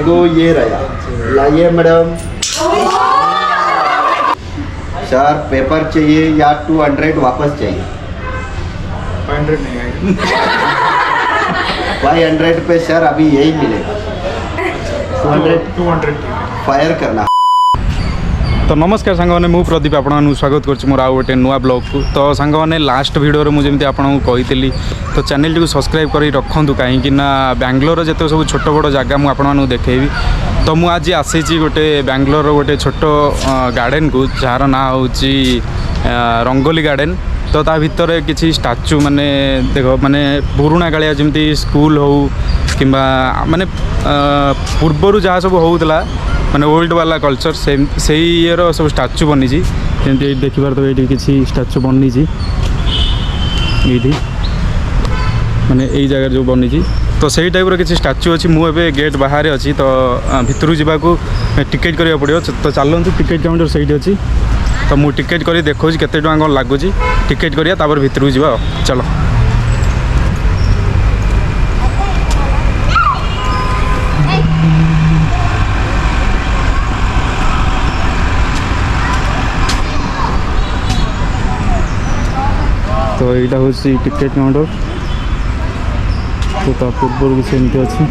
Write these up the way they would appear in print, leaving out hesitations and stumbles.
देखो ये रहा, लाइए मैडम। सर पेपर चाहिए या 200 वापस चाहिए? 500 नहीं आएगा। 500 पे सर अभी यही मिलेगा। 200 फायर करना। तो नमस्कार सांग मैंने मु प्रदीप आपको स्वागत कर मोर आउ गोटे नुआ ब्लॉग को। तो सांग मैंने लास्ट वीडियो मुझे आपको कही तो चैनल टी सब्सक्राइब कर रखु कहीं बैंगलोर जिते सब छोट बड़ जगह मुझे देखेबी। तो मुझे आज आसी गोटे बैंगलोर गोटे छोट गार्डन को जार ना हूँ रंगोली गार्डन। तो ता भितर किसी स्टाच्यू माने देखो माने पुराणा कालिया जमी स्कूल हो कि माने पूर्वर जहाँ सब होता माने ओल्ड वाला कल्चर से ईयर सब स्टाच्यू बनी जमी देखिबार। तो ये किसी स्टाच्यू बनी ये माने यही जगह जो बनी तो सही टाइप किसी स्टाच्यू अच्छी। मुझे गेट बाहर अच्छी तो भितर जावाक टिकेट करा पड़ो। तो चलते टिकेट काउंटर सही अच्छी। तो मुझे टिकेट कर देखा केते टका कौन लगुच टिकेट करिया तापर भितर जावा। चलो तो यहाँ हूँ टिकेट काउंटर। तो ता पूर्व भी सेमती अच्छी।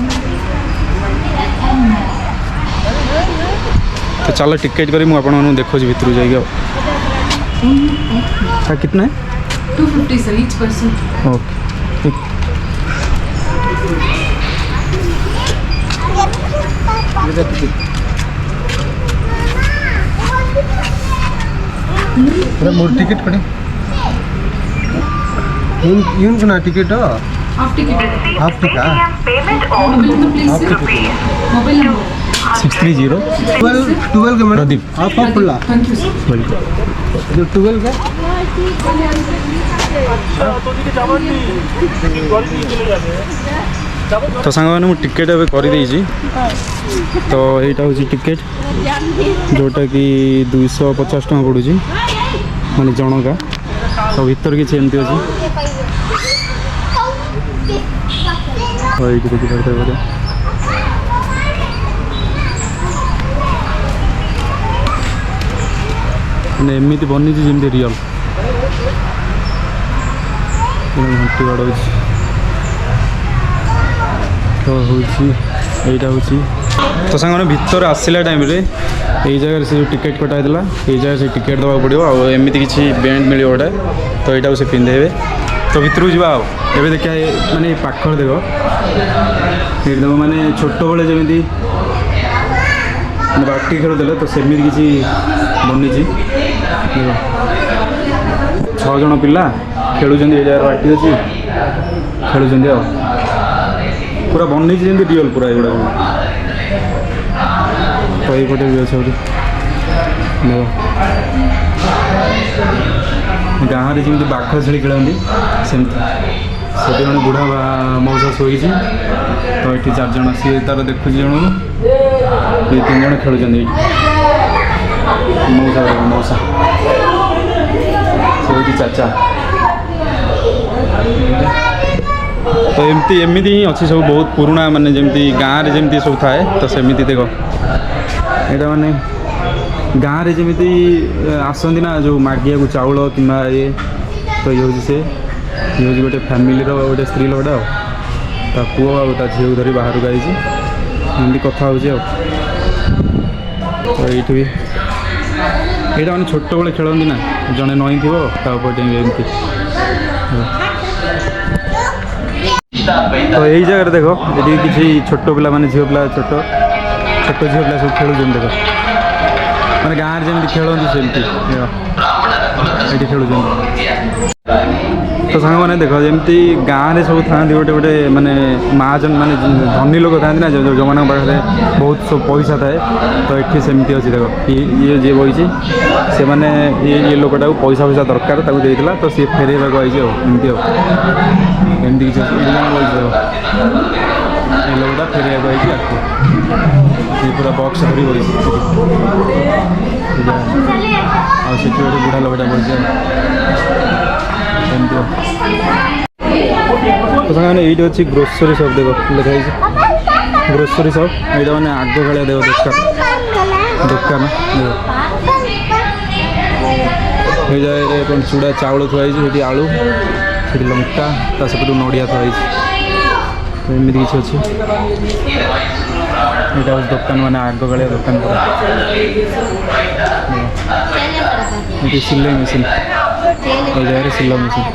तो चलो टिकेट करी मुझे देखो भितर जाइए। कितना है? 250 sir each person. Okay more ticket करें यून ना ticket half ticket half ticket mobile number 630 12 के मैडम प्रदीप। हाफ फुल्ला थैंक यू सर। जो 12 का तो सांग मैंने टिकेट एवं कर तो यहाँ हूँ टिकेट जोटा कि 250 टका पड़ू माने जनका। तो भीतर किसी एमती अच्छी। तो ये देखिए मैंने एमती बनी जमी रियल घंटी बाड़ तो हूँ यहाँ हूँ। तो सांग भीतर आसला टाइम यही जगह से टिकेट कटा यही जगह से टिकेट देवा पड़ो आमती किसी बैंड मिले गोटे। तो यहाँ से पिंधेबे तो भितर जावा। एवं देखा माने पाखर देख ये देव माने छोट बड़े जमी बाटी खेलुले तो सेमती किसी बनी 6 जन पिला खेलुं बाटी अच्छी खेलुं पूरा बनी जमी रियल पूरा एगुड़ा। तो ये भी अच्छे गाँव में जमी बाघ छेली खेलती सेमती से जन बुढ़ा मौसा शोई। तो ये 4 जन सी तार देखुच जन ये 3 जन खेलुं मौसा मौसा से चाचा। तो एमती ही अच्छी सब बहुत पुराना माने जमी गाँव में जमी सब थाए। तो सेमती देख यहाँ माने गाँव में जमी आसती ना जो मागिया को चाउल कि ये। तो ये हूँ से ये हूँ गोटे फैमिली गोटे स्त्री लोकटा ता पुओ आ झील धरी बाहर को आई एमती कथा हो। तो ये भी यहाँ मैंने छोट बड़े खेलती ना जड़े नई थी एमती। तो यही जगह देखो ये किसी छोट पिला माने झील पिला छोट छोट झील पिला सब खेलुं देख मैंने गाँव में जमी खेलती सेमती ये खेलुं। तो सांग मैंने देख जमी गाँव में सब था गोटे गोटे माने महाजन माने धनी लोग था ना जो मान पाखे बहुत सब पैसा थाए। तो ये सेमती अच्छी देख ये जी बही से मैंने ये लोकटा को पैसा फैसा दरकार देता तो सी फेरवा आई एमती एमती किसी ये लोकटा फेरवा आई पूरा बक्स धरी बड़ी आठ गोटे बुढ़ा लोकटा बड़ी तो ये अच्छी ग्रोसरी शॉप देख लिखाई ଗ୍ରୋସରୀ ସପ୍ ଏଇଟା ମାନେ ଆଗ କାଳିଆ ଦେବ ଦୋକାନ ଏଇ ଜାଗାରେ କ'ଣ ଚୁଡ଼ା ଚାଉଳ ଥୁଆ ହେଇଛି, ସେଠି ଆଳୁ, ସେଠି ଲଙ୍କା, ତା ସେପଟୁ ନଡ଼ିଆ ଥୁଆ ହେଇଛି। ଏମିତି କିଛି ଅଛି। ଏଇଟା ହେଉଛି ଦୋକାନ ମାନେ ଆଗ କାଳିଆ ଦୋକାନ ପୁରା। ଏଠି ସିଲେଇ ମେସିନ୍, ଏଇ ଜାଗାରେ ସିଲେଇ ମେସିନ୍।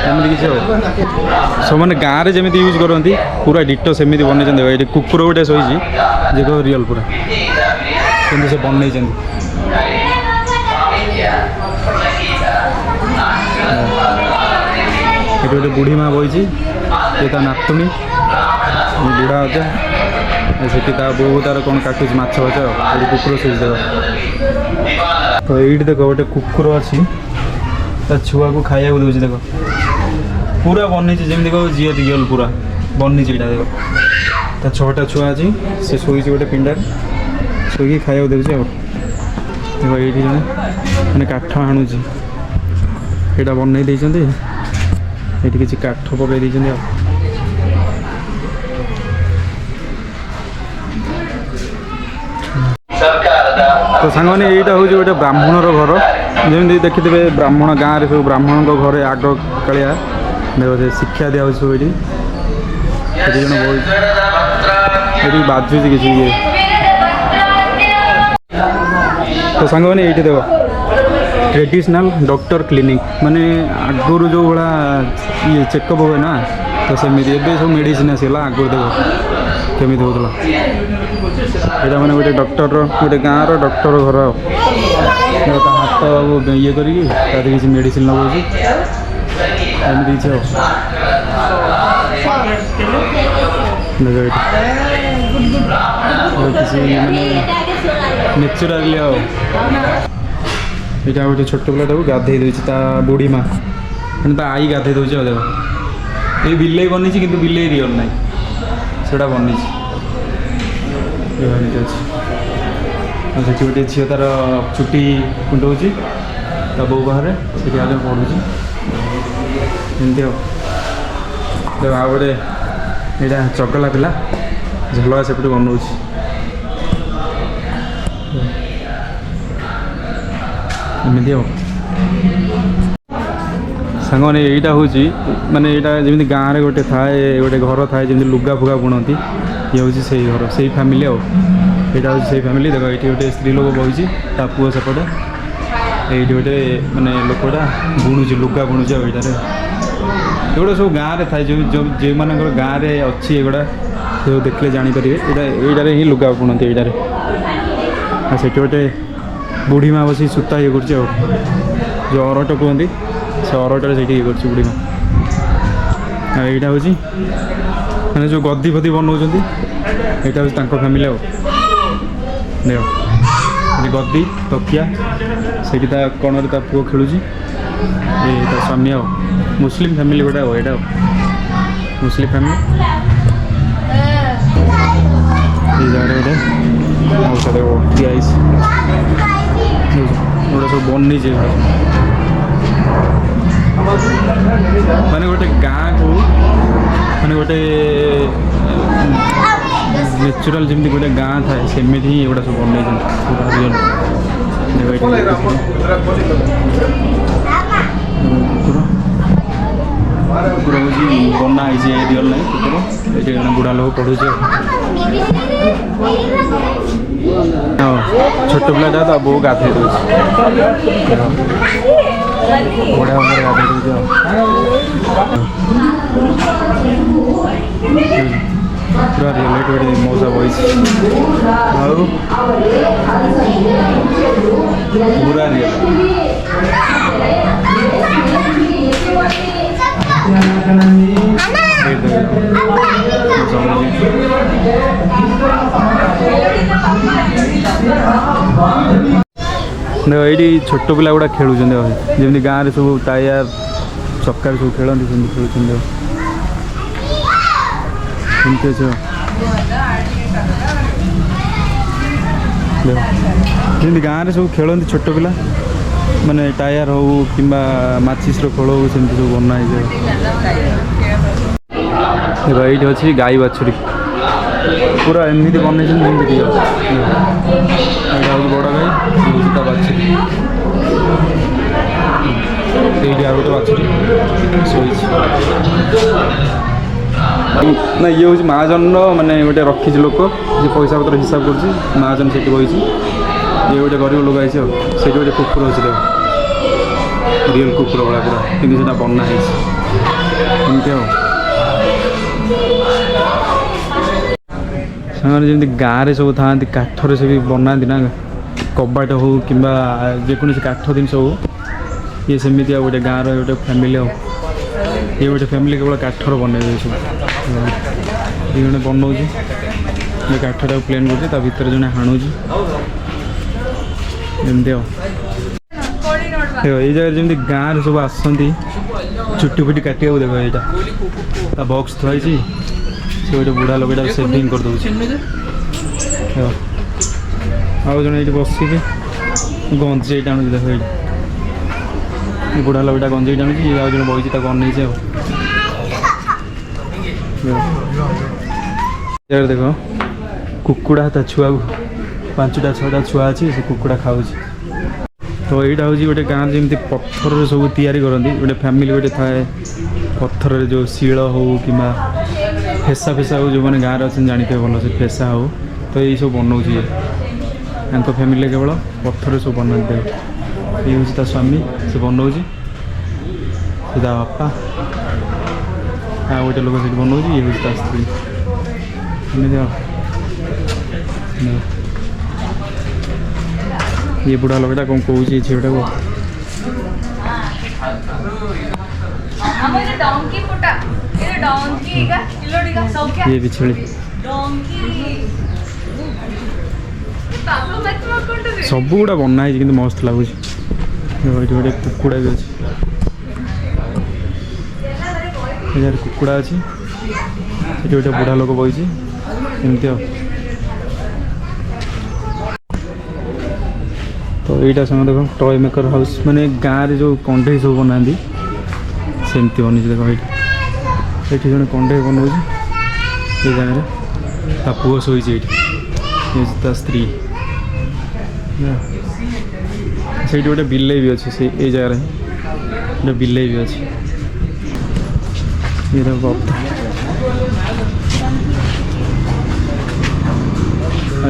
ଏମିତି କିଛି ଆଉ ସବୁମାନେ ଗାଁରେ ଯେମିତି ୟୁଜ୍ କରନ୍ତି ପୁରା ଡିଟୋ ସେମିତି ବନେଇଛନ୍ତି। ଏଇଠି କୁକୁର ଗୋଟେ ଶୋଇଛି ଯେ ରିଅଲ୍ ପୁରା କିନ୍ତୁ ସେ ବନେଇଛନ୍ତି। ଏଠି ଗୋଟେ ବୁଢ଼ୀ ମା ବଇଛି, ସେ ତା ନାତୁଣୀ ବୁଢ଼ା ଅଜା, ସେଠି ତା ବୋଉ ତାର କ'ଣ କାଟୁଛି ମାଛ ଫାଛ। ଏଠି କୁକୁର ଶୋଇଛି ଦେଖ। ତ ଏଇଠି ଦେଖ ଗୋଟେ କୁକୁର ଅଛି, ତା ଛୁଆକୁ ଖାଇବାକୁ ଦେଉଛି ଦେଖ। ପୁରା ବନେଇଛି ଯେମିତି କହିବ ଜିଓ ରିଅଲ୍ ପୁରା ବନେଇଛି ଏଇଟା ଦେଖ। ତା 6ଟା ଛୁଆ ଅଛି, ସେ ଶୋଇଛି ଗୋଟେ ପିଣ୍ଡାରେ, ଶୋଇକି ଖାଇବାକୁ ଦେଉଛି ଆଉ। ଦେଖ ଏଇଠି ଜଣେ ମାନେ କାଠ ଆଣୁଛି, ଏଇଟା ବନେଇ ଦେଇଛନ୍ତି। ଏଇଠି କିଛି କାଠ ପକାଇ ଦେଇଛନ୍ତି ଆଉ। ତ ସାଙ୍ଗମାନେ ଏଇଟା ହେଉଛି ଗୋଟେ ବ୍ରାହ୍ମଣର ଘର। ଯେମିତି ଦେଖିଥିବେ ବ୍ରାହ୍ମଣ ଗାଁରେ ସବୁ ବ୍ରାହ୍ମଣଙ୍କ ଘରେ ଆଗ କାଳିଆ ଦେଖ ଶିକ୍ଷା ଦିଆହେଉଛି ସବୁ। ଏଠି ସେଠି ଜଣେ ବଇଛି, ଏଠି ବାଜୁଛି କିଛି ଇଏ। ତ ସାଙ୍ଗମାନେ ଏଇଠି ଦେଖ ଟ୍ରେଡ଼ିସନାଲ୍ ଡକ୍ଟର କ୍ଲିନିକ୍, ମାନେ ଆଗରୁ ଯେଉଁ ଭଳିଆ ଇଏ ଚେକଅପ୍ ହୁଏ ନା, ତ ସେମିତି ଏବେ ସବୁ ମେଡ଼ିସିନ୍ ଆସିଗଲା। ଆଗରୁ ଦେଖ କେମିତି ହେଉଥିଲା। ଏଇଟା ମାନେ ଗୋଟେ ଡକ୍ଟରର, ଗୋଟେ ଗାଁର ଡକ୍ଟର ଘର ଆଉ। ତା ହାତ ଇଏ କରିକି ତା ଦେହରେ କିଛି ମେଡ଼ିସିନ୍ ଲଗାଉଛି, ଏମିତି କିଛି ଆଉ। ଦେଖ ଏଇଠି କିଛି ମାନେ ନ୍ୟାଚୁରାଲି ଆଉ। ଏଇଟା ଗୋଟେ ଛୋଟ ପିଲାଟାକୁ ଗାଧେଇ ଦେଉଛି ତା ବୁଢ଼ୀ ମା, ମାନେ ତା ଆଈ ଗାଧେଇ ଦେଉଛି ଆଉ। ଦେଖ ଏଇ ବିଲେଇ ବନେଇଛି କିନ୍ତୁ ବିଲେଇ ରିଅଲ୍ ନାହିଁ, ସେଇଟା ବନେଇଛି। ଏମିତି ଅଛି। ଆଉ ସେଠି ଗୋଟେ ଝିଅ ତାର ଚୁଟି କୁଣ୍ଡଉଛି ତା ବୋଉ ବାହାରେ, ସେଠି ଆଉ ପଢ଼ୁଛି ଏମିତି ଆଉ। ଦେଖ ଆଉ ଗୋଟେ ଏଇଟା ଚଗଲା ପିଲା ଝଲକା ସେପଟେ ବନଉଛି। ଏମିତି ଆଉ ସାଙ୍ଗମାନେ ଏଇଟା ହେଉଛି ମାନେ ଏଇଟା ଯେମିତି ଗାଁରେ ଗୋଟେ ଥାଏ, ଗୋଟେ ଘର ଥାଏ ଯେମିତି ଲୁଗା ଫୁଗା ବୁଣନ୍ତି, ଇଏ ହେଉଛି ସେଇ ଘର, ସେଇ ଫ୍ୟାମିଲି ଆଉ। ଏଇଟା ହେଉଛି ସେଇ ଫ୍ୟାମିଲି। ଦେଖ ଏଇଠି ଗୋଟେ ସ୍ତ୍ରୀ ଲୋକ ବଇଛି, ତା ପୁଅ ସେପଟେ, ଏଇଠି ଗୋଟେ ମାନେ ଲୋକଟା ବୁଣୁଛି, ଲୁଗା ବୁଣୁଛି ଆଉ। ଏଇଟାରେ ଏଗୁଡ଼ା ସବୁ ଗାଁରେ ଥାଏ, ଯେଉଁମାନଙ୍କର ଗାଁରେ ଅଛି ଏଗୁଡ଼ା ସବୁ ଦେଖିଲେ ଜାଣିପାରିବେ। ଏଇଟାରେ ହିଁ ଲୁଗା ବୁଣନ୍ତି ଏଇଟାରେ। ଆଉ ସେଠି ଗୋଟେ ବୁଢ଼ୀ ମା ବସି ସୂତା ଇଏ କରୁଛି ଆଉ, ଯେଉଁ ଅରଟ କୁହନ୍ତି ସେ ଅରଟରେ ସେଇଠି ଇଏ କରୁଛି ବୁଢ଼ୀ ମା। ଆଉ ଏଇଟା ହେଉଛି ମାନେ ଯେଉଁ ଗଦି ଫଦି ବନାଉଛନ୍ତି, ଏଇଟା ହେଉଛି ତାଙ୍କ ଫ୍ୟାମିଲି ଆଉ। ଦେଖ ଏଠି ଗଦି ତକିଆ, ସେଇଠି ତା କଣରେ ତା ପୁଅ ଖେଳୁଛି, ଏ ତା ସ୍ୱାମୀ ଆଉ। ମୁସଲିମ୍ ଫ୍ୟାମିଲି ଗୋଟେ ଆଉ, ଏଇଟା ଆଉ ମୁସଲିମ୍ ଫ୍ୟାମିଲି। ଏଇ ଜାଗାରେ ଗୋଟେ ଔଷଧ ଦିଆ ହେଇଛି, ଏଗୁଡ଼ା ସବୁ ବନେଇଛି। ମାନେ ଗୋଟେ ଗାଁକୁ ମାନେ ଗୋଟେ ନ୍ୟାଚୁରାଲ୍ ଯେମିତି ଗୋଟେ ଗାଁ ଥାଏ ସେମିତି ହିଁ ଏଗୁଡ଼ା ସବୁ ବନେଇଛନ୍ତି ପୁରା ରିଅଲ୍। କୁକୁର ହେଉଛି ବନା ହେଇଛି, ରିଅଲ୍ ନାହିଁ କୁକୁର। ଏଠି ଜଣେ ବୁଢ଼ା ଲୋକ ପଢ଼ୁଛି ଆଉ। ଛୋଟ ପିଲାଟା ତା ବୋଉ ଗାଧେଇ ଦେଉଛି, ବଢ଼ିଆ ଭାବରେ ଗାଧେଇ ଦେଉଛି ଆଉ। ପୁରା ରିଅଲ୍ ଏଠି ଗୋଟେ ମଉସା ବଇଛି ଆଉ ପୁରା ରିଅଲ୍। ଦେଖ ଏଇଠି ଛୋଟ ପିଲା ଗୁଡ଼ା ଖେଳୁଛନ୍ତି ଆଉ, ଯେମିତି ଗାଁରେ ସବୁ ଟାୟାର ଚକାରେ ସବୁ ଖେଳନ୍ତି ସେମିତି ଖେଳୁଛନ୍ତି ଆଉ। ସେମିତି ଅଛି ଆଉ। ଯେମିତି ଗାଁରେ ସବୁ ଖେଳନ୍ତି ଛୋଟ ପିଲା ମାନେ ଟାୟାର ହଉ କିମ୍ବା ମାଚିସ୍ର ଖୋଳ ହଉ ସେମିତି ସବୁ ବନା ହେଇଯାଏ। ଦେଖ ଏଇଠି ଅଛି ଗାଈ ବାଛୁରୀ ପୁରା ଏମିତି ବନେଇଛନ୍ତି ଯେମିତି ଦିଅ। ଏଇଟା ହେଉଛି ବଡ଼ ଗାଈ, ହେଉଛି ତା ବାଛୁରୀ। ସେଇଠି ଆଉ ଗୋଟେ ବାଛୁରୀ ଶୋଇଛି। ନା ଇଏ ହେଉଛି ମହାଜନର ମାନେ ଗୋଟେ ରଖିଛି ଲୋକ ଯିଏ ପଇସା ପତ୍ର ହିସାବ କରୁଛି। ମହାଜନ ସେଠି ବହିଛି, ଇଏ ଗୋଟେ ଗରିବ ଲୋକ ଆଇଛି ଆଉ। ସେଇଠି ଗୋଟେ କୁକୁର ଅଛି ଦେଖ, ରିଅଲ୍ କୁକୁର ଭଳିଆ ପୁରା, କିନ୍ତୁ ସେଇଟା ବନା ହେଇଛି ଏମିତି ଆଉ। ସେମାନେ ଯେମିତି ଗାଁରେ ସବୁ ଥାଆନ୍ତି କାଠରେ ସେ ବି ବନାନ୍ତି ନା, କବାଟ ହଉ କିମ୍ବା ଯେକୌଣସି କାଠ ଜିନିଷ ହଉ, ଇଏ ସେମିତି ଆଉ ଗୋଟେ ଗାଁର ଗୋଟେ ଫ୍ୟାମିଲି ଆଉ। ଇଏ ଗୋଟେ ଫ୍ୟାମିଲି କେବଳ କାଠର ବନେଇବେ ସବୁ। ଇଏ ଜଣେ ବନଉଛି, ଇଏ କାଠଟାକୁ ପ୍ଲେନ୍ କରୁଛି, ତା ଭିତରେ ଜଣେ ହାଣୁଛି ଏମିତି ଆଉ। ଏଇ ଜାଗାରେ ଯେମିତି ଗାଁରେ ସବୁ ଆସନ୍ତି ଚୁଟି ଫୁଟି କାଟିବାକୁ, ଦେଖ ଏଇଟା ତା ବକ୍ସ ଥୁଆ ହେଇଛି। ସେ ଗୋଟେ ବୁଢ଼ା ଲୋକଟା ସେଭିଂ କରିଦେଉଛି। ଆଉ ଜଣେ ଏଇଠି ବସିକି ଗଞ୍ଜେଇ ଟାଣୁଛି, ଦେଖ ଏଇଠି ବୁଢ଼ା ଲୋକଟା ଗଞ୍ଜେଇ ଟାଣୁଛି। ଆଉ ଜଣେ ବଇଛି ତାକୁ ଅନେଇଛି ଆଉ। ଦେଖ କୁକୁଡ଼ା ତା ଛୁଆକୁ, 5ଟା 6ଟା ଛୁଆ ଅଛି, ସେ କୁକୁଡ଼ା ଖାଉଛି। ତ ଏଇଟା ହେଉଛି ଗୋଟେ ଗାଁରେ ଯେମିତି ପଥରରେ ସବୁ ତିଆରି କରନ୍ତି, ଗୋଟେ ଫ୍ୟାମିଲି ଗୋଟେ ଥାଏ ପଥରରେ, ଯେଉଁ ଶିଳ ହଉ କିମ୍ବା ଫେସା ହଉ, ଯେଉଁମାନେ ଗାଁରେ ଅଛନ୍ତି ଜାଣିଥିବେ ଭଲ, ସେ ଫେସା ହଉ। ତ ଏଇସବୁ ବନଉଛି ଇଏ, ତାଙ୍କ ଫ୍ୟାମିଲିରେ କେବଳ ପଥରରେ ସବୁ ବନାନ୍ତି। ଇଏ ହେଉଛି ତା ସ୍ୱାମୀ, ସେ ବନଉଛି, ସେ ତା ବାପା, ଆଉ ଗୋଟେ ଲୋକ ସେଠି ବନଉଛି, ଇଏ ହେଉଛି ତା ସ୍ତ୍ରୀ। ଏମିତି ଆଉ। ଇଏ ବୁଢ଼ା ଲୋକଟା କ'ଣ କହୁଛି ଝିଅଟାକୁ। ଇଏ ବି ଛେଳି, ସବୁ ଗୁଡ଼ା ବନା ହେଇଛି କିନ୍ତୁ ମସ୍ତ ଲାଗୁଛି। ଏଇଠି ଗୋଟେ କୁକୁଡ଼ା ବି ଅଛି, ଏଠାରେ କୁକୁଡ଼ା ଅଛି, ସେଠି ଗୋଟେ ବୁଢ଼ା ଲୋକ ବଇଛି ଏମିତି ଆଉ। ତ ଏଇଟା ସାଙ୍ଗ ଦେଖ ଟୟ ମେକର ହାଉସ୍, ମାନେ ଗାଁରେ ଯେଉଁ କଣ୍ଢେଇ ସବୁ ବନାନ୍ତି ସେମିତି ବନିଛି। ଦେଖ ଏଇଠି, ଏଇଠି ଜଣେ କଣ୍ଢେଇ ବନଉଛି ଏ ଜାଗାରେ, ତା ପୁଅ ଶୋଇଛି ଏଇଠି, ତା ସ୍ତ୍ରୀ। ସେଇଠି ଗୋଟେ ବିଲେଇ ବି ଅଛି, ସେଇ ଏଇ ଜାଗାରେ ଗୋଟେ ବିଲେଇ ବି ଅଛି। ଇଏ ଦେଖ ଗଧ,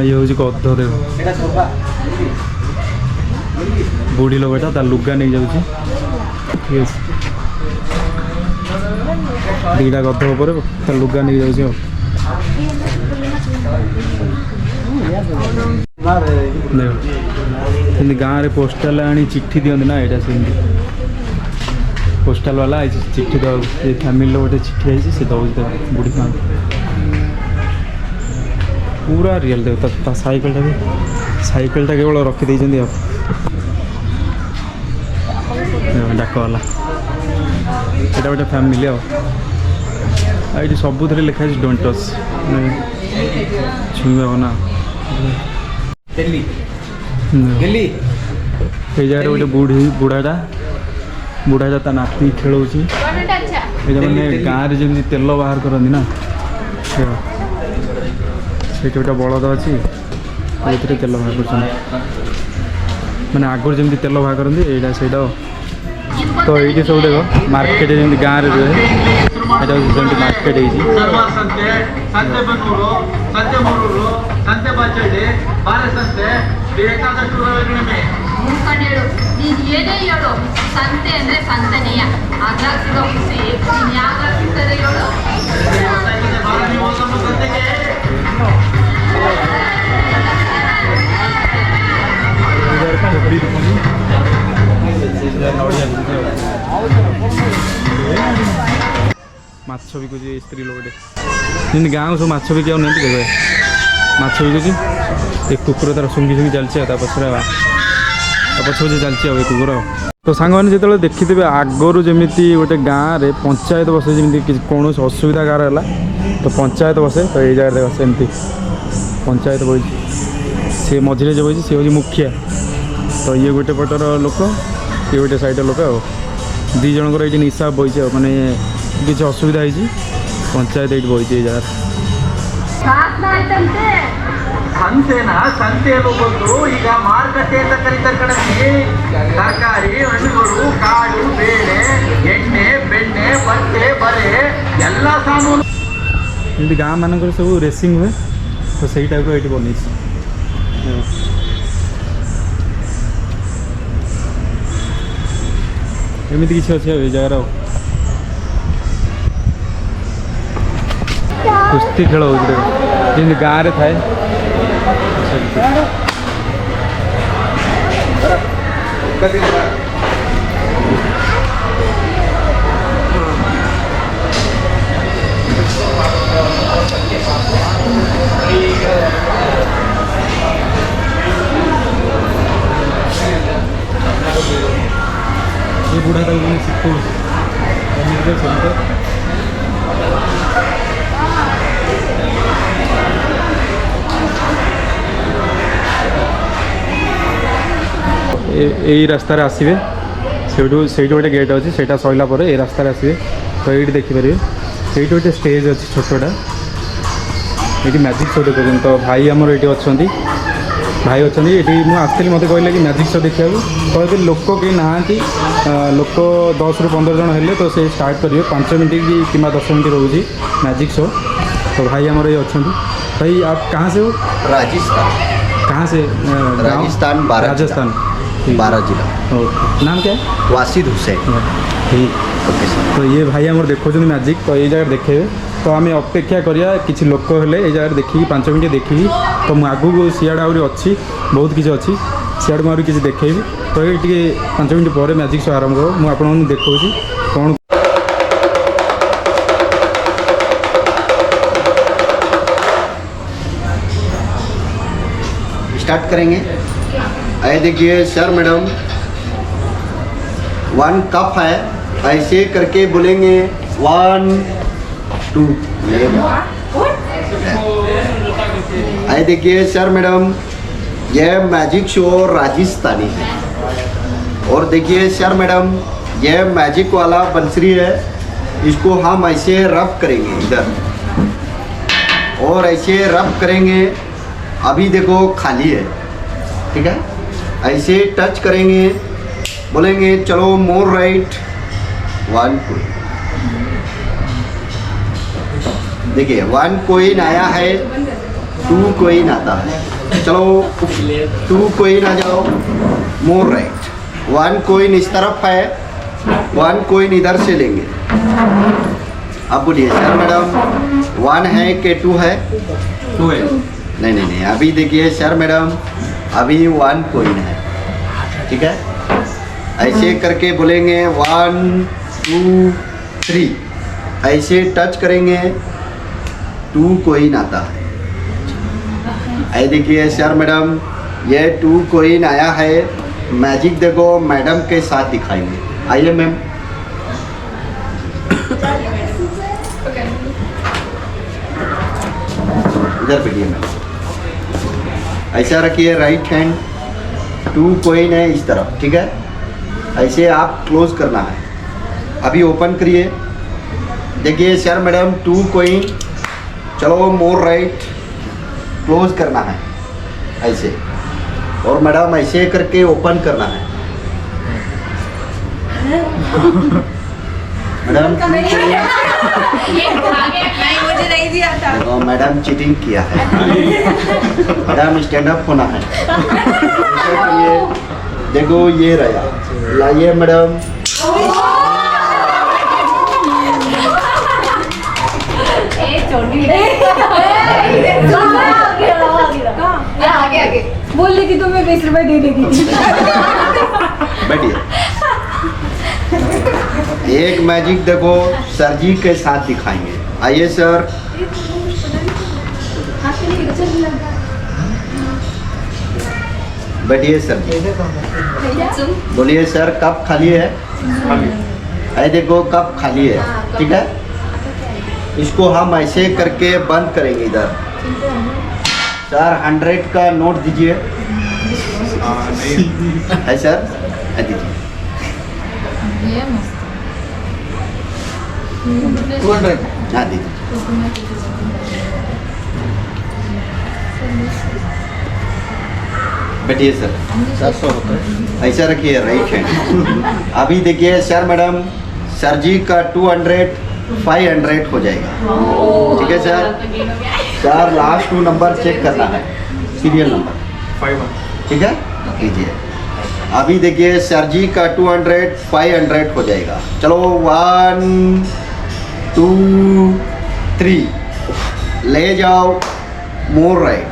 ଇଏ ହେଉଛି ଗଧ। ଦେଖ ବୁଢ଼ୀ ଲୋକଟା ତା ଲୁଗା ନେଇ ଯାଉଛି, ଠିକ୍ ଅଛି। ଦୁଇଟା ଗଧ ଉପରେ ତା ଲୁଗା ନେଇ ଯାଉଛି ଆଉ। ଦେଖ ସେମିତି ଗାଁରେ ପୋଷ୍ଟାଲ ଆଣି ଚିଠି ଦିଅନ୍ତି ନା, ଏଇଟା ସେମିତି ପୋଷ୍ଟାଲ ବାଲା ଆଇଛି ଚିଠି ଦେବାକୁ। ଏ ଫ୍ୟାମିଲିର ଗୋଟେ ଚିଠି ଆଇଛି, ସେ ଦେଉଛି ତାକୁ ବୁଢ଼ୀ ମାଆଙ୍କୁ। ପୁରା ରିଅଲ୍। ଦେଖ ତା ସାଇକେଲଟା କେବଳ ରଖିଦେଇଛନ୍ତି ଆଉ। ଡାକବାଲା, ଏଇଟା ଗୋଟେ ଫ୍ୟାମିଲି ଆଉ। ଏଇଠି ସବୁଥିରେ ଲେଖା ହେଇଛି ଡୋଣ୍ଟ ଟଚ୍, ମାନେ ଛୁଇଁବ ନା। ଏଇ ଜାଗାରେ ଗୋଟେ ବୁଢ଼ାଟା ତା ନାତି ଖେଳଉଛି। ଏଇଟା ମାନେ ଗାଁରେ ଯେମିତି ତେଲ ବାହାର କରନ୍ତି ନା, ସେଇଠି ଗୋଟେ ବଳଦ ଅଛି, ସେଇଥିରେ ତେଲ ବାହାର କରୁଛନ୍ତି। ମାନେ ଆଗରୁ ଯେମିତି ତେଲ ବାହାର କରନ୍ତି, ଏଇଟା ସେଇଟା। ତ ଏଇଠି ସବୁ ଦେଖ ମାର୍କେଟ ଯେମିତି ଗାଁରେ ରୁହେ, ଏଇଟା ହେଉଛି ସେମିତି ମାର୍କେଟ ହେଇଛି। ମାଛ ବିକୁଛି ଏ ସ୍ତ୍ରୀ ଲୋକଟେ, ଯେମିତି ଗାଁକୁ ସବୁ ମାଛ ବିକିବାକୁ ନିଅନ୍ତି। ଦେଖ ମାଛ ବିକୁଛି, ଏ କୁକୁର ତାର ଶୁଙ୍ଗି ଚାଲିଛି ଆଉ, ତା ପଛରେ ଚାଲିଛି ଆଉ ଏ କୁକୁର। ତ ସାଙ୍ଗମାନେ ଯେତେବେଳେ ଦେଖିଥିବେ ଆଗରୁ ଯେମିତି ଗୋଟେ ଗାଁରେ ପଞ୍ଚାୟତ ବସେ, ଯେମିତି କିଛି କୌଣସି ଅସୁବିଧା ଗାଁର ହେଲା ତ ପଞ୍ଚାୟତ ବସେ। ତ ଏଇ ଜାଗାରେ ଦେଖ ସେମିତି ପଞ୍ଚାୟତ ବଇଛି, ସେ ମଝିରେ ଯେ ବଇଛି ସେ ହେଉଛି ମୁଖିଆ। ତ तो ये गोटे पटर लोक ये गोटे साइड लोक आ दी जनकर ये हिसाब बही मैंने किसी असुविधा होती पंचायत ये बही जगह ಸಂತೆನ ಸಂತೆಯನ್ನು ಬಂದು ಈಗ ಮಾರುಕಟ್ಟೆ ಅಂತ ಕರೀತಾರೆ ಕಣಕ್ಕೆ ತರಕಾರಿ ಹಣ್ಣುಗಳು ಕಾಳು ಬೇಳೆ ಎಣ್ಣೆ ಬೆಣ್ಣೆ ಬಟ್ಟೆ ಬರೆ ಎಲ್ಲ ಸಾಮಾನು एमती गाँ मानक सब रेसिंग हुए तो सही टाइप ये बन एमती किसी अच्छे ये जगार कुस्ती खेल हो गाँव में थाए ये बूढ़ा था वो सिक्को यही रास्तार आसवे से गोटे गेट अच्छी से सरला ये रास्तार आसवे तो ये देखिपारे ये गोटे स्टेज अच्छी छोटा ये मैजिक शो देखते तो भाई आमर ये अच्छा भाई अच्छा ये मुझे मत कहले कि मैजिक शो देखा तो ये लोक कहीं नहांती लोक 10 ରୁ 15 जन हेले तो से स्टार्ट करेंगे 5 मिनट कि 10 मिनट रोचे मैजिक शो तो भाई आमर ये अच्छा भाई आप कहाँ से हो राजस्थान कहाँ से राजस्थान राजस्थान 12 जिला नाम क्या है वासिद हुसैन ठीक ओके सर तो ये भाई आम देखो मैजिक तो ये जगह देखे तो आम अपेक्षा करिया किसी लोक हेले ये जगह देखिए 5 मिनट देखी तो मुझे आगू सियाड़ आहरी अच्छी बहुत किसी अच्छी सियाड़ मुझे किसी देखेबी तो ये 5 मिनट पर मैजिक शो आरंभ हो मुझे आपको देखा कौन स्टार्ट करेंगे। आए देखिए सर मैडम 1 कप है ऐसे करके बोलेंगे 1 2 आए देखिए सर मैडम यह मैजिक शो राजस्थानी है और देखिए सर मैडम यह मैजिक वाला बंसरी है इसको हम ऐसे रब करेंगे इधर और ऐसे रब करेंगे अभी देखो खाली है ठीक है ऐसे टच करेंगे बोलेंगे चलो मोर राइट 1 कोइन देखिए 1 कोइन आया है 2 कोइन आता है चलो 2 कोइन आ जाओ मोर राइट 1 कोइन इस तरफ है 1 कोइन इधर से लेंगे अब बोलिए सर मैडम 1 है कि 2 है 2 है नहीं अभी देखिए सर मैडम अभी 1 कोइन है ठीक है ऐसे करके बोलेंगे 1 2 3 ऐसे टच करेंगे 2 कोइन आता है ऐ देखिए सर मैडम ये 2 कोइन आया है मैजिक देखो मैडम के साथ दिखाएंगे आइए मैम इधर बैठिए मैम ऐसा रखिए राइट हैंड 2 कोइन है इस तरफ ठीक है ऐसे आप क्लोज करना है अभी ओपन करिए देखिए सर मैडम 2 कोइन चलो मोर राइट क्लोज करना है ऐसे और मैडम ऐसे करके ओपन करना है मैडम मुझे नहीं दिया था देखो मैडम चीटिंग किया है मैडम स्टैंड अप होना है ये देखो ये रहा लाइए मैडम आगे बोल रही थी तुम्हें 20 रुपए दे देगी बैठिए एक मैजिक देखो सर जी के साथ दिखाएंगे आइए सर बैठिए सर जी बोलिए सर कप खाली है ऐ देखो कप खाली है ठीक है इसको हम ऐसे करके बंद करेंगे इधर सर 100 का नोट दीजिए है सर? दीजिए 200 हाँ दीजिए। बैठिए सर। 400 होता है। ऐसा रखिए राइट हैंड। अभी देखिए सर मैडम, सर जी का 200 500 हो जाएगा। ठीक है sir? Sir last 2 number check करना है, सीरियल नंबर। ठीक है, लीजिए। अभी देखिए सर जी का 200 500 हो जाएगा। चलो 1 2 3 ले जाओ मोर राइट।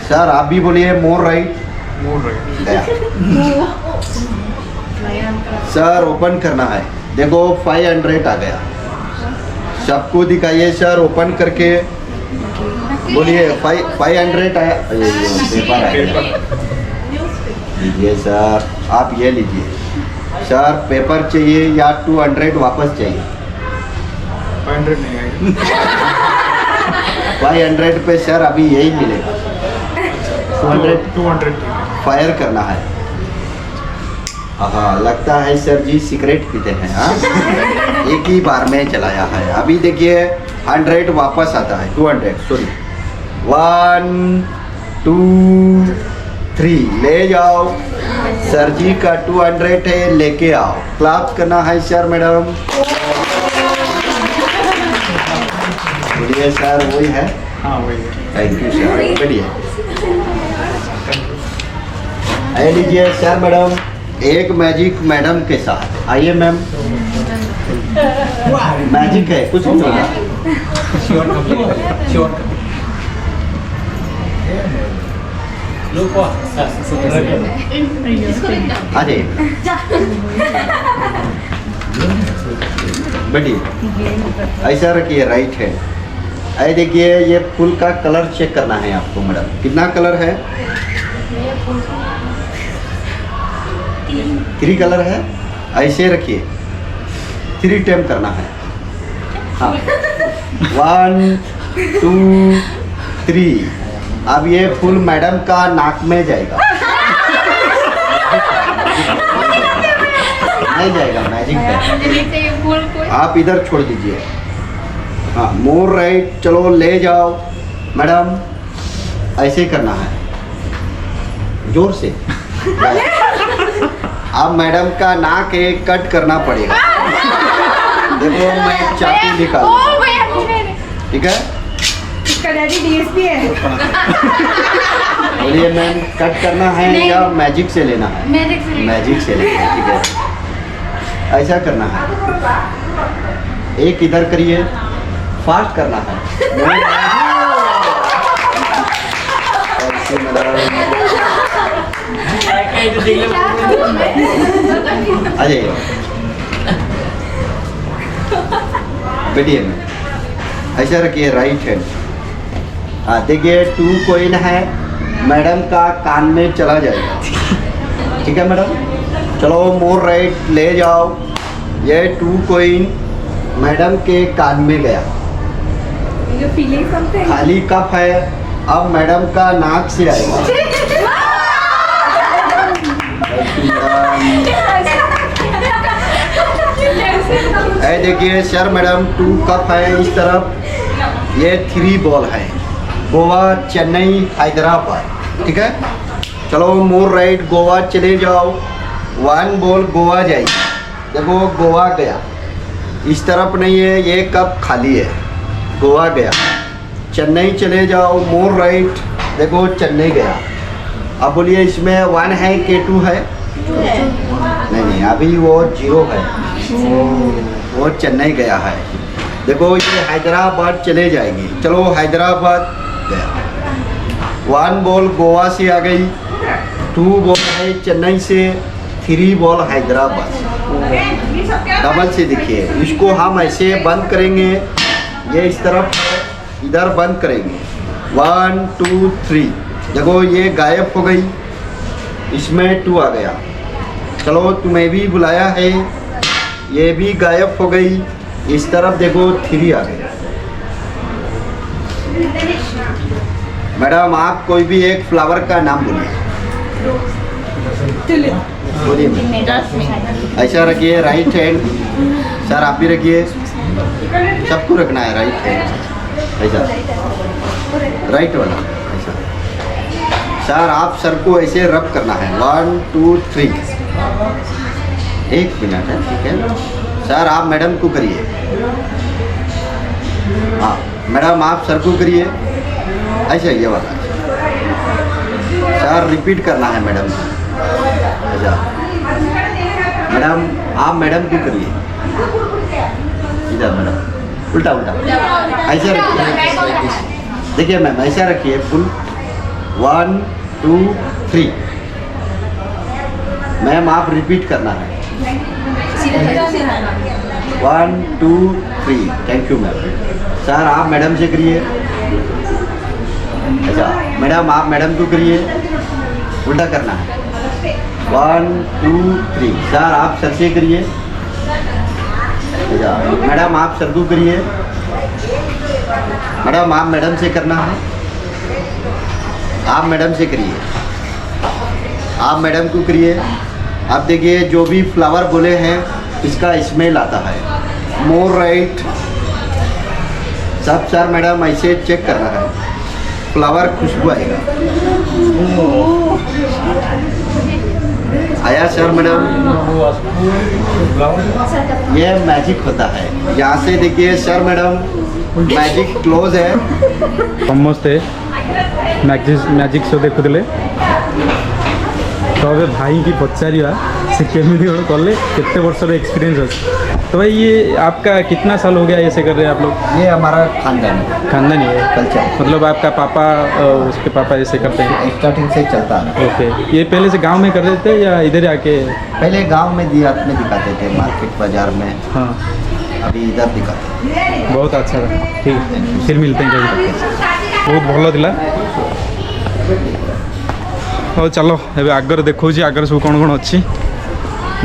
सर आप भी बोलिए मोर राइट। गया। सर ओपन करना है, देखो 500 आ गया। सबको दिखाइए सर, ओपन करके बोलिए 500 आया। पेपर आया। लीजिए सर, आप ये लीजिए सर। पेपर चाहिए या 200 वापस चाहिए? 500 पे सर अभी यही मिलेगा। 200 फायर करना है। हाँ लगता है सर जी सिगरेट पीते हैं। हाँ एक ही बार में चलाया है। अभी देखिए 100 वापस आता है। 200 सॉरी। 1 2 3 ले जाओ। सर जी का 200 है, लेके आओ। क्लैप करना है सर मैडम। बोलिए सर वही है? हाँ वही है। थैंक यू सर, बढ़िया। आइए लीजिए सर मैडम, एक मैजिक मैडम के साथ। आइए मैम। मैजिक है, कुछ नहीं होगा। आ जाइए बढ़िया। ऐसा रखिए राइट है। आइए देखिए, ये फूल का कलर चेक करना है आपको मैडम। कितना कलर है? 3 कलर है। ऐसे रखिए, 3 टाइम करना है। हाँ 1 2 3। अब ये फूल मैडम का नाक में जाएगा। नहीं जाएगा, मैजिक है। आप इधर छोड़ दीजिए। हाँ मोर राइट। चलो ले जाओ मैडम। ऐसे करना है, जोर से। अब मैडम का नाक एक कट करना पड़ेगा। देखो मैं चाकू निकाल। ठीक है, इसका डैडी डीएसपी है। बोलिए मैम, कट करना है या मैजिक से लेना है? मैजिक से लेना है। ठीक है, ऐसा करना है। एक इधर करिए, फास्ट करना है। ऐसे मैडम। आ जाइए बैठिए मैम। ऐसा रखिए राइट हैंड। हाँ देखिए 2 कॉइन है, मैडम का कान में चला जाएगा। ठीक है मैडम, चलो मोर राइट ले जाओ। ये 2 कॉइन मैडम के कान में गया। You're feeling something? खाली कप है, अब मैडम का नाक से आएगा। ऐ देखिए सर मैडम, 2 कप है इस तरफ। ये 3 बॉल है। गोवा, चेन्नई, हैदराबाद। ठीक है, चलो मोर राइट गोवा चले जाओ। 1 बॉल गोवा जाएगी। देखो गोवा गया। इस तरफ नहीं है, ये कप खाली है। गोवा गया। चेन्नई चले जाओ, मोर राइट। देखो चेन्नई गया। अब बोलिए इसमें 1 है कि 2 है? नहीं, अभी वो 0 है। वो चेन्नई गया है। देखो ये हैदराबाद चले जाएगी। चलो हैदराबाद गया। 1 बॉल गोवा से आ गई। 2 बॉल है चेन्नई से। 3 बॉल हैदराबाद से। डबल से देखिए, इसको हम ऐसे बंद करेंगे। ये इस तरफ इधर बंद करेंगे। 1 2 3। देखो ये गायब हो गई, इसमें 2 आ गया। चलो तुम्हें भी बुलाया है, ये भी गायब हो गई। इस तरफ देखो 3 आ गया। मैडम आप कोई भी एक फ्लावर का नाम बोलिए। बोलिए ऐसा रखिए राइट हैंड सर आप भी रखिए सबको रखना है राइट हैंड ऐसा राइट वाला ऐसा सर आप सर को ऐसे रब करना है 1 2 3 1 मिनट है ठीक है सर आप मैडम को करिए हाँ मैडम आप सर को करिए ऐसा ये वाला सर रिपीट करना है मैडम अच्छा मैडम आप मैडम को करिए इधर मैडम उल्टा उल्टा ऐसा रखिए देखिए मैम ऐसा रखिए फुल 1 2 3 मैम आप रिपीट करना है 1 2 3 थैंक यू मैम सर आप मैडम से करिए अच्छा मैडम आप मैडम को करिए उल्टा करना है 1 2 3 सर आप सर से करिए अच्छा मैडम आप सर को करिए मैडम आप मैडम से करना है आप मैडम से करिए आप मैडम को करिए आप देखिए जो भी फ्लावर बोले हैं इसका स्मेल आता है मोर राइट सब सर मैडम ऐसे चेक करना है फ्लावर खुशबू आएगा आया सर मैडम ये मैजिक होता है यहाँ से देखिए सर मैडम मैजिक क्लोज है समस्ते मैजिक शो देखुले तो अब भाई की पचारा से केमी कले केते वर्षर एक्सपीरियंस अच्छे तो भाई ये आपका कितना साल हो गया ऐसे कर रहे हैं आप लोग ये हमारा खानदान है खानदानी है कल्चर मतलब आपका पापा उसके पापा ऐसे करते हैं स्टार्टिंग से चलता है ओके ये पहले से गांव में कर रहे थे या इधर आके पहले गांव में देहात में दिखाते थे मार्केट बाजार में हाँ अभी इधर दिखाते हैं बहुत अच्छा था ठीक है फिर मिलते हैं कभी बहुत भल थिला हाँ चलो एवं आगर देखा आगर सब कौन कौन अच्छी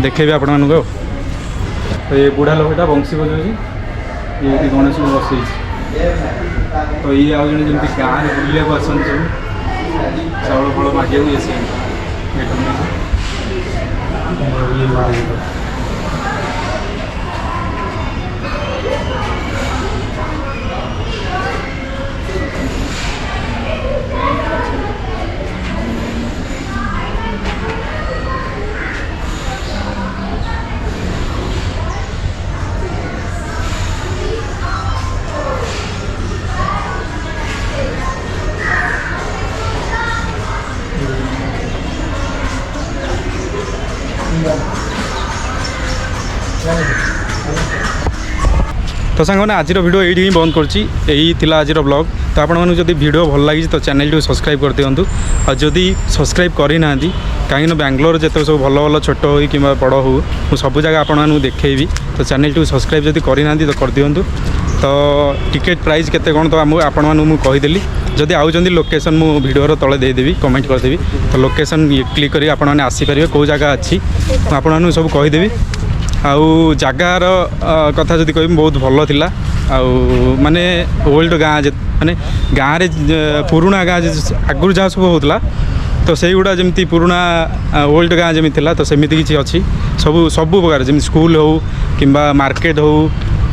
देखेबी आपण मानक तो ये बुढ़ा लोकटा बंशी बजाऊँ ये गणेश को बसई तो ये आज जमी गाँव में बुले आसती सब चाउल फल मागे ये से तो सांग आज वीडियो ये बंद कर आज ब्लॉग तो आपको जब वीडियो भल लगी तो चैनल को सब्सक्राइब कर दिंतु और जदि सब्सक्राइब करना कहीं बेंगलोर जिते सब भल भल छोट हो कि बड़ हो सब जगह आपको देखेबी तो चैनल को सब्सक्राइब जब करना तो कर दिंतु तो टिकेट प्राइस केते कौन तो आपको कहीदेली जदि आउଛନ୍ତି लोकेशन मु वीडियो तले देदेवी कमेंट करदेवी तो लोकेशन क्लिक करी आपने आसीपारे कौ जगह अच्छी आपको सब कहीदेवी आउ जगार कथा जदि कह बहुत भल थिला आउ माने ओल्ड गाँ माने गाँव रे पुराना गाँ आगुरी जहाँ सब होता तो से गुड़ा जमी पुराना ओल्ड गाँ जमी थिला तो सेमती किसी अच्छी सब सब प्रकार जमी स्कूल हो कि मार्केट हो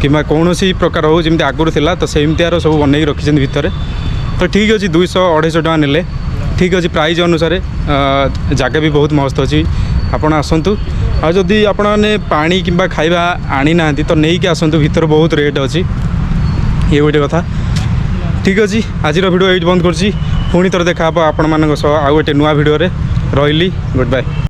कि कौन प्रकार हो जमी आगुरी थिला तो सेमतियार सब बनई रखी भितर तो ठीक अच्छे 200-250 टका नेले ठीक अच्छे प्राइस अनुसार जगह भी बहुत मस्त अच्छी आपड़ आसतु आ जदि आपने पानी कि खाଇବା आनी ना तो नहीं कि आसतु भितर बहुत रेट अच्छी ये गोटे कथा ठीक अच्छे आज वीडियो ये बंद कर पुणी थर देखा आप मान आउ गोटे नुआ वीडियो रही गुड बाय।